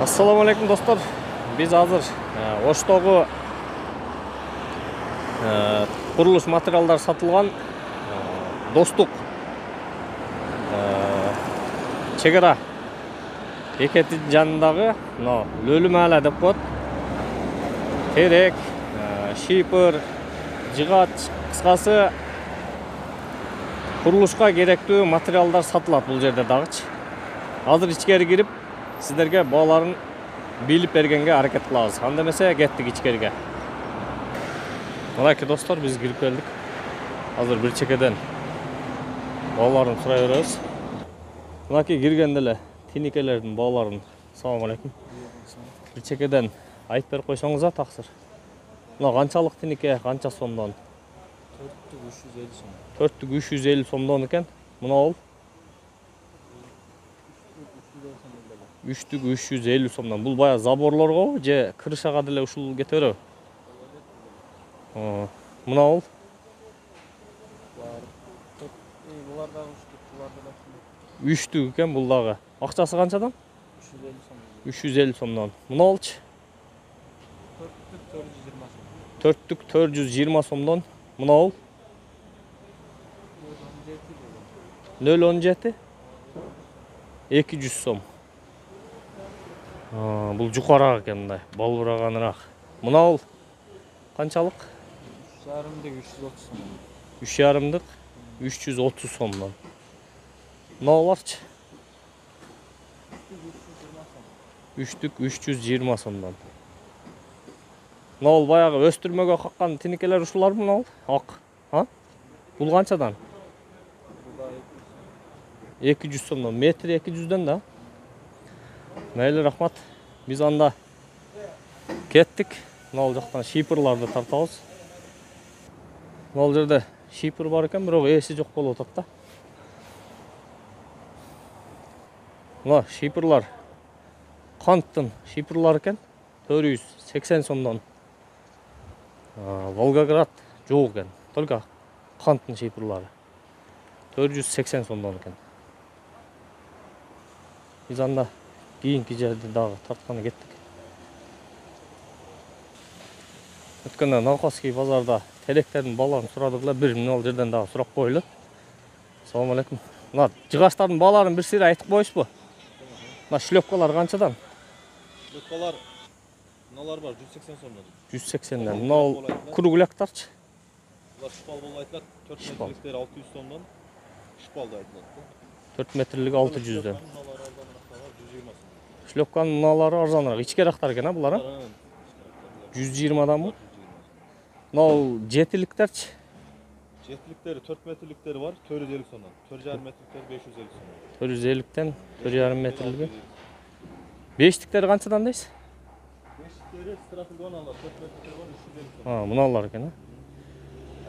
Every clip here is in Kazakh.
Assalamu alaikum dostlar. Biz hazır Oştoğu kuruluş materiallar satılgan Dostuk Çegara Eketi janındagı Lölümala dep koyat. Terek, şiper, jıgaç, kıskası kuruluşka керектүү materiallar satılат бұл жерде дагычы. Hazır içkeri girip sizlerge bağların bilip bергenge hareket kılabız. Anda mesela gettik içkeriге. Mana dostlar biz girip geldik. Hazır bir çekeden bağların sıraya veriyoruz. Mana girgendele tinikelerin bağların. Assalamu alaikum. Bir çekeden ayıp berip koysanıza taksır. Muna kançalık tinike, kança somdan? 4.350 somdan eken. Muna ol? 3.350 somdan. Бұл бая заборлорго же крышага деле ушул кете береби? Мына ол? Булар дагы үчтүк экен бул дагы. Акчасы канчадан? 350 сомдон. Мына олчу? 4.420 сомдон. Мына ол? 0.17 200 сом. Бұл жуқараак экен мындай, балбыраганыраак. Мына ол канчалык? 3,5 330 сомдон. Мына оларчы? 3.320 сомдон. Мына ол баягы өстүрмөгө каккан тинекелер ушулар мына ол? Ак. Бул канчадан? 200 сомдон. Метр 200'дөн да. Мейлі рахмат. Biz anda kettik. Мына жақтан шипырларды тартабыз. Мына жерде шипыр бар екен, бирок ээси жок болуп атат да. Мына шипырлар канттын шипырлар екен. 480 сомдон. Волгоград жок екен. Только канттын шипырлары. 480 сомдон екен. Biz anda кийинки жерде дагы тартканы кеттик. Өткөндө Навкаский базарда телектердин бааларын сурадык эле, бир мына жерден дагы сурап коелу. Assalamu alaikum. Мына жыгачтардын бааларын бир сыйра айтып коесузбу? Мына шлёпкалар канчадан? Шлёпкалар мыналар бар 180 сомдон. 180ден. Мына кругляктарчы? Булар шпал болуп айтылат. 4 метрликтер 600 сомдон. Шпал да айтылат. 4 метрлик 600ден. Шлёпканын мыналары арзаныраак, ичкерактар экен, булар, 120данбы? Мына жетиликтерчи? Жетиликтери 4 метрликтери бар, 450 сомдон. 4,5 метрликтер 550 сомдон. 450ден 4,5 метрлиги. Бештиктери канчадан дейсиз? Бештиктери страфилгон алат, 4 метрликтер бар, 350 сомдон. Мыналар экен,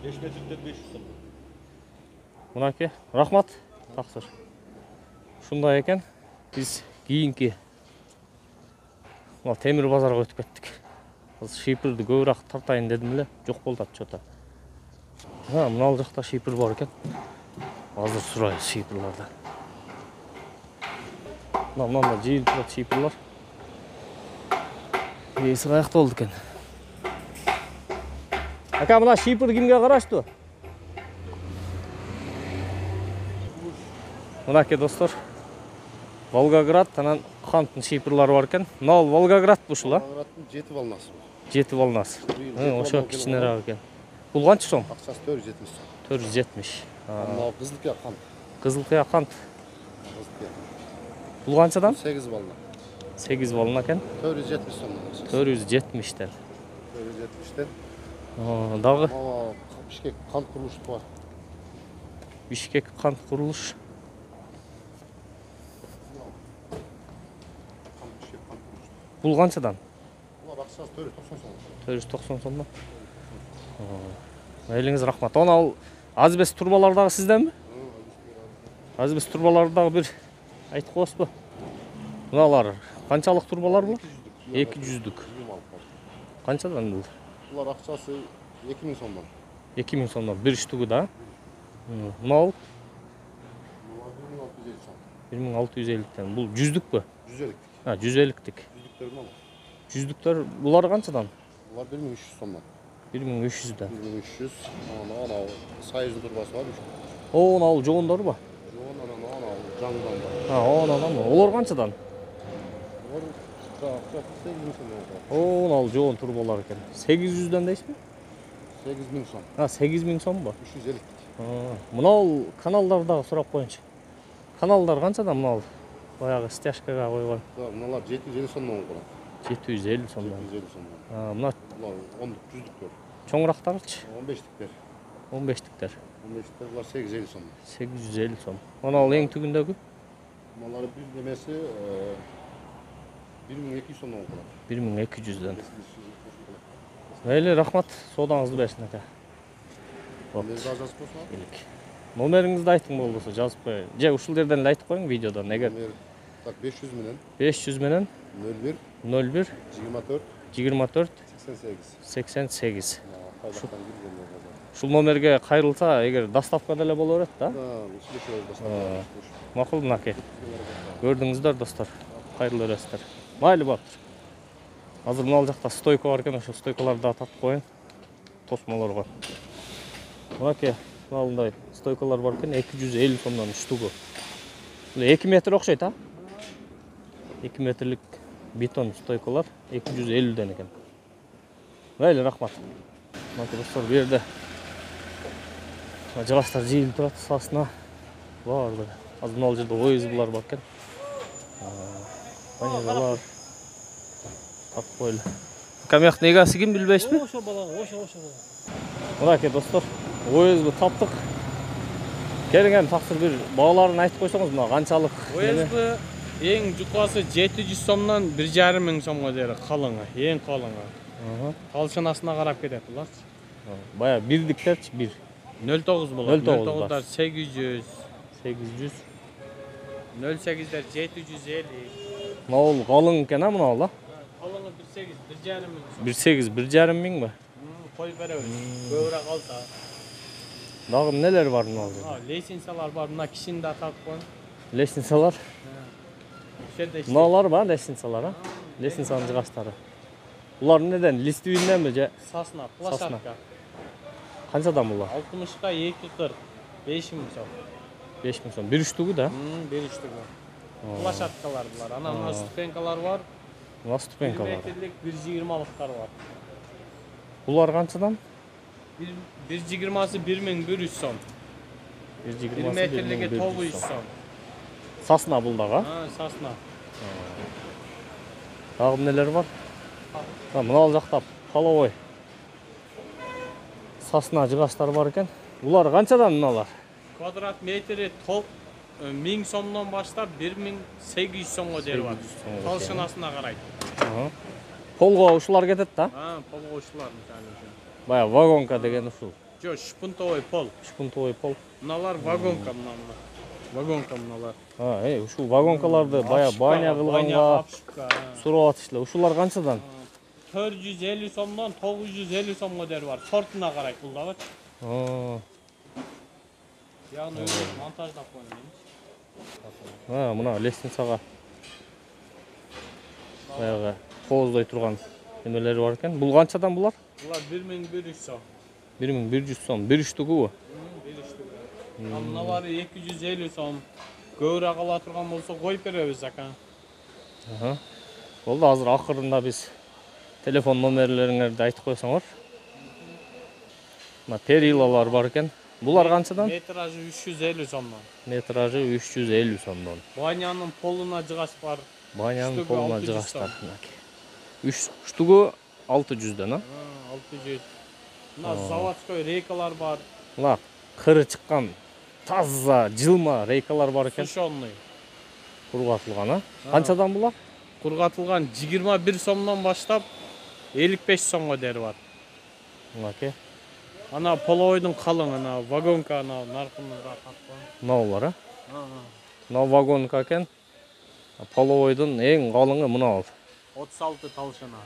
5 метрликтер 500 сомдон. Мынаке, рахмат, таксыр. Ушундай экен. Биз кийинки темир базарга өтүп кеттик. Шипырды көбүрөөк тартайын дедим эле, жок болду чота. Мына жакта шипыр бар экен. Азыр сурайбыз шипырларды. Мында жыйылып турат шипырлар. Эси каякта болду экен. Ака, мына шипыр кимге караштуу? Мынаке достор. Волгоград, анан канттын шипырлары бар экен. Мына Волгоград ушул, Волгограддын 7 волнасы. 7 волнасы. Ошо кичинераак экен. Бул канча сом? Акчасы 470 сом. 470. Мына кызылкыя кант. Кызылкыя кант. Бул канчадан? 8 волна. 8 волна экен. 470 сомдон. 470ден. 470ден. Дагы Бишкек кант курулушу бар. Бишкек кант курулуш. Бул канчадан? Булар акчасы 490 сом. 490 сомдон. Элиңиз рахмат. Ал азбест турбалар дагы сизденби? Азбест турбалар дагы бир айтып коесузбу? Мыналар канчалык турбалар бул? 200дүк. Канчадан бул? Булар акчасы 2000 сомдон. 2000 сомдон бир штугу да. Мына ол? 1650 сом. 1650ден. Бул 100дүкпү? 150. Ha, 150'lik. Yüzlükleri mi? Yüzlükler bular kançadan? Bunlar 1300 somdan. 1300'den. 1300. Ana sayızlı turbası var. O, ana al joğunları ba. Ana canlıdan var. Ha, o ana mı? Olar kançadan? Var. 8.000 som. O, ana al joğun turbolar eken. 800'den de ismi? 8.000 som. Ha, 8000 som ba. 350. Ha, mınal kanallarda sorap koyunç. Kanallar kançadan mınal? Bayağı stяжкага койгон. Bunlar 750 somdan olur. 750 somdan. 750 somdan. Ha, mına Bunlar 10'luk, 100'lükler. çoңурактарчы? 15'likler. 15'likler. 15'likler bunlar 850 somdan. 850 som. Ana al eң tügündögü? Bunları bir demesi 1200 somdan olur. 1200'den. Meyli рахмат, содаңызды берсин ака. Mezar жазып болса? Келик. Номериңизди айтың болбосо жазып коеюн. Же ушул жерден эле айтып коюң видеодон эгер. Так 500 менен 500 менен 01 01 24 24 88. 88. Ушул Ушул номерге кайрылса, эгер доставкада эле боло берет да. Макул мынакей. Көрдүңүздөр достор. Кайрылып бересиздер. Майлы баптыр. Азыр мына жакта стойка бар экен, ошо стойкаларды да татып коеюн. Тосмолорго. Мынакей, мындай стойкалар бар экен, 250 сомдон штугу. 2 метр окшойт, а? 2 метрлик бетон стойкалар 250'den экен. Майлы рахмат. Мынакей достор, бу жерде жыгачтар жыйылып турат, сасына баардыгы. Азыр мына жерде оюзбулар бар экен. Ванилялар татып койлу. Камяк негасы ким билбейсизби? Ошо бала. Мынакей достор, оюзбу таптык. Келген таксыр бир бааларын айтып койсоңуз, мына канчалык? Оюзбу эң жукасы 700 сомдон 1,5 миң сомго дейт, калыңы, эң калыңы. Талшынасына карап кетет булар. Бая бирдиктерчи, 1 09 болот. 09 09'дар 800, 800. 08'дер 750. Мына калың экен, а мына да? Калыңы 1,8, 1,5 миң сом. 1,8, 1,5 миң ба? Коюп беребиз. Көбүрөөк алса. Дагы нелер бар мына жерде? Лесенсалар бар, мына кишини да тартып коюн. Лестницалар. Шерде Мыналар ба, лестницалар, а? Лестницанын жыгачтары. Булар неден? Листовинненби же? Сасна, площадка. Канчадан булар? 60'ка 240, 5 миң сом. 5000 сом. Бир штугу да? Bir штука. Площадкалар булар. Анан мына ступенькалар бар. Мына ступенька 1 бар. метрлик 1,20'лыктар бар. Булар канчадан? 1,20'сы 1100 сом. 1 1,20 метрлиги 900 сом. Сасна бул дагы. Сасна. Дагы нелер бар? Мына ал жакта половой. Сасна жыгачтар бар экен. Булар канчадан мыналар? Квадрат метри 1000 сомдон баштап 1800 сомго дейин бар. Талшынасына карайт. Полго ушулар кетет да? Полгочлар мисалы. Бая вагонка деген ушул. Жо, шпунтовый пол. Шпунтовый пол. Мыналар вагонка мына. Вагонка мыналар. Ушул вагонкаларды бая баня кылганга сурап атышлар. Ушулар канчадан? 450 сомдон 950 сомго дейин бар. Сортуна карайт бул дагы. Яғни монтаждап қойын. Мына лестницага баягы кооздой турган немелери бар экен. Бул канчадан булар? Булар 1100 сом. 1100 сом. Бир штугу? Бир штугу. Мыналары 250 сом. Көбүрөөк ала турган болсо коюп беребиз ака. Болду, азыр акырында биз телефон номерлериңерди айтып койсоңор. Мына перилалар бар экен. Булар канчадан? Метражы 350 сомдон. Метражы 350 сомдон. Банянын полуна жыгач бар. Банянын полуна жыгачтар. 3 штугу 600'den, а? 600. Мына заводской рейкалар бар. Мына кыры чыккан таза, жылма рейкалар бар экен. Сушонный. Кургатылган, а? Канчадан булар? Кургатылган 21 сомдон баштап 55 сомго дейин бар. Мынакей. Ана половойдун калың, ана вагонка, ана наркынын тартып. Мыналар, а? Мына вагонка экен. Половойдун эң калыңы мына ал. 36 талшына.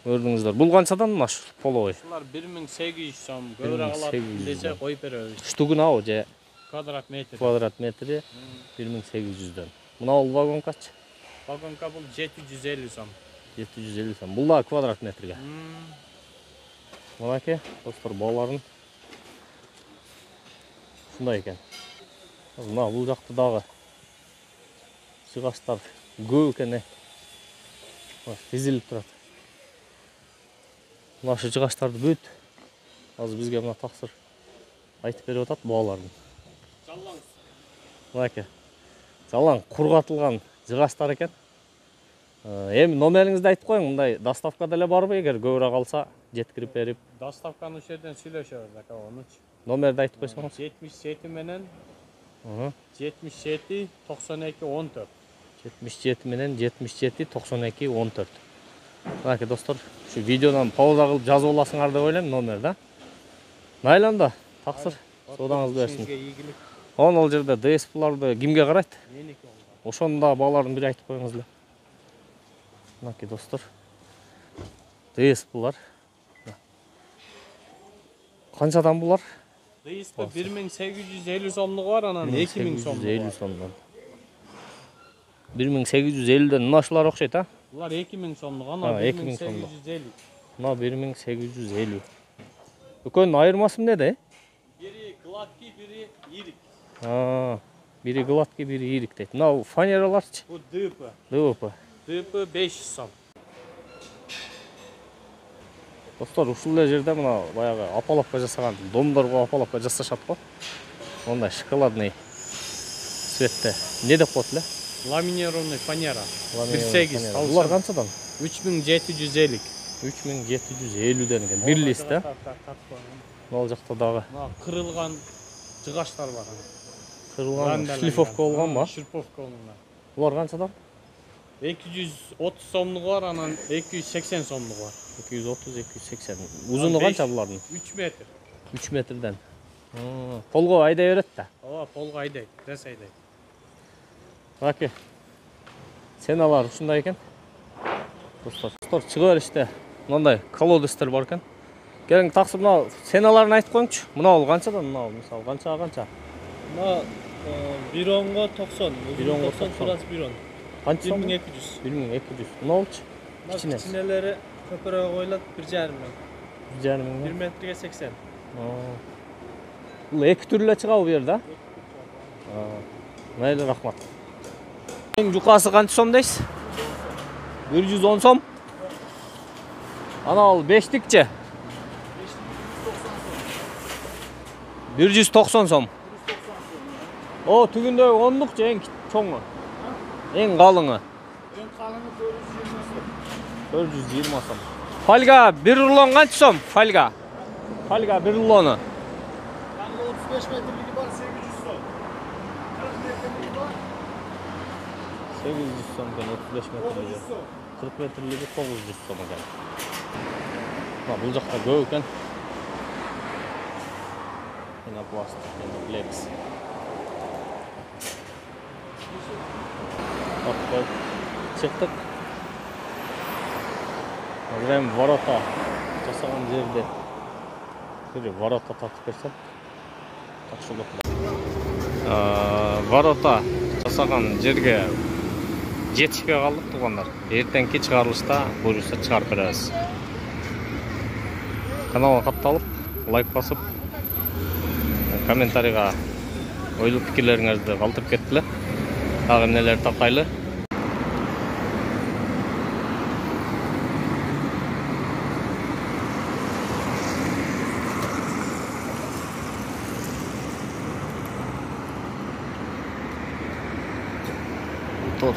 Көрдүңүздөр. Бул канчадан мына половой? Ушулар 1800 сом. Көбүрөөк алат десе коюп беребиз. Штугуна о же квадрат метри. Квадрат метри 1800'den. Мына ал вагонкачы? Balkonka bul 750 сом. 750 сом. Бұл да квадрат метрге. Мынакей, достар, балаларын шундай екен. Мына бұл жақты дағы жиғаштар көп екен. Тезіліп тұрады. Мына жиғаштарды бөт. Азыр бізге мына тақсыр айтып беріп атат балалардың. Мынакей. Жалаң құрғатылған жиғаштар екен. Эми номеріңізді айтып қойың, мындай доставкада эле барбы, эгер көбүрөөк алса жеткирип берип. Доставканы ошол жерден сүйлөшөбүз ака, онучу. Номерди айтып койсоңуз. 77 менен 77 92 14. 77 менен 77 92 14. Мынакей достор, ушу видеодон пауза кылып жазып аласыңар деп ойлойм номерди. Майланда таксыр соодаңыз берсин. Ол жерде ДСПларды кимге карайт? Меники олду. Ошондо балалардын бири айтып коюңуз эле. Мынакей достор. ДСПлар. Канчадан булар? ДСП 1850 сомдугу бар, анан 2000 сомдугу бар. 1850 сомдон. 1850ден мына ушулар окшойт, а? Булар 2000 сомдугу, анан 1850. Мына 1850. Экөөнүн айырмасы эмнеде? Бири гладкий, бири ирик. Бири гладкий, бири ирик дейт. Мына фанераларчы? Бу ДП. ДП. ДП 500 сом. Достор, ушул эле жерде мына баягы апалапка жасаган домдорго апалапка жасашат го. Мондай шоколадный цветте. Не деп коет эле? Ламинированный фанера. 1.8. Булар канчадан? 3750. 3750ден экен. Бир лист, да? Ал жакта дагы Кырылган жыгаштар бар. кырылган шлифовка болгонбу? Шлифовка болгон. Булар канчадан? 230 сомдугу бар, анан 280 сомдугу бар. 230-280. Узуну канча булардын? 3 метр. 3 метрден. Полго айдай берет да. Ооба, полго айдайт, тез айдайт. Аке. Ценалар ушундай экен. Достор, чыга бериште мындай колодестер бар экен. Келиң таксы мына ценаларын айтып коюңчу. Мына канчадан, мына мисалы канча? Мына 1 онго 90. 1 онго 90 турас 1 он. Канча? 1200. 1200. Мыналчы? Кичине. Кичинелери көпүрөк ойлоп 1,5 миң. 1,5 миң. 1 метрге 80. Бул эки түрлүү чыгабы бу жерде? Мейли, рахмат. Эң жукасы канча сом дейсиз? 110 сом. Ана ал 5тикчи? 190 сом. О, түгүндө 10лук же эң чоңу? Эң калыңы? Эң калыңы 420 сом. 420 сом. Фольга bir rulon канча сом? Фольга bir rulonu. 35 метрлиги бар 800 сом. 40 метрлиги бар 800 сом екен, 35 метрлиги. 40 метрлиги 900 сом екен. Бул жакта көп екен. Пенопласт, пеноплекс. Чыктык. Азыр ворота жасаган жерде. Ворота тартып берсем. Ворота жасаган жерге жетишпей калдык туугандар. Эртеңки чыгарылышта буюрса чыгарып беребиз. Каналга катталып, лайк басып, комментарийга ойлуу пикирлериңизди калтырып кеткиле. Дагы эмнелер тапкайлы. Tor.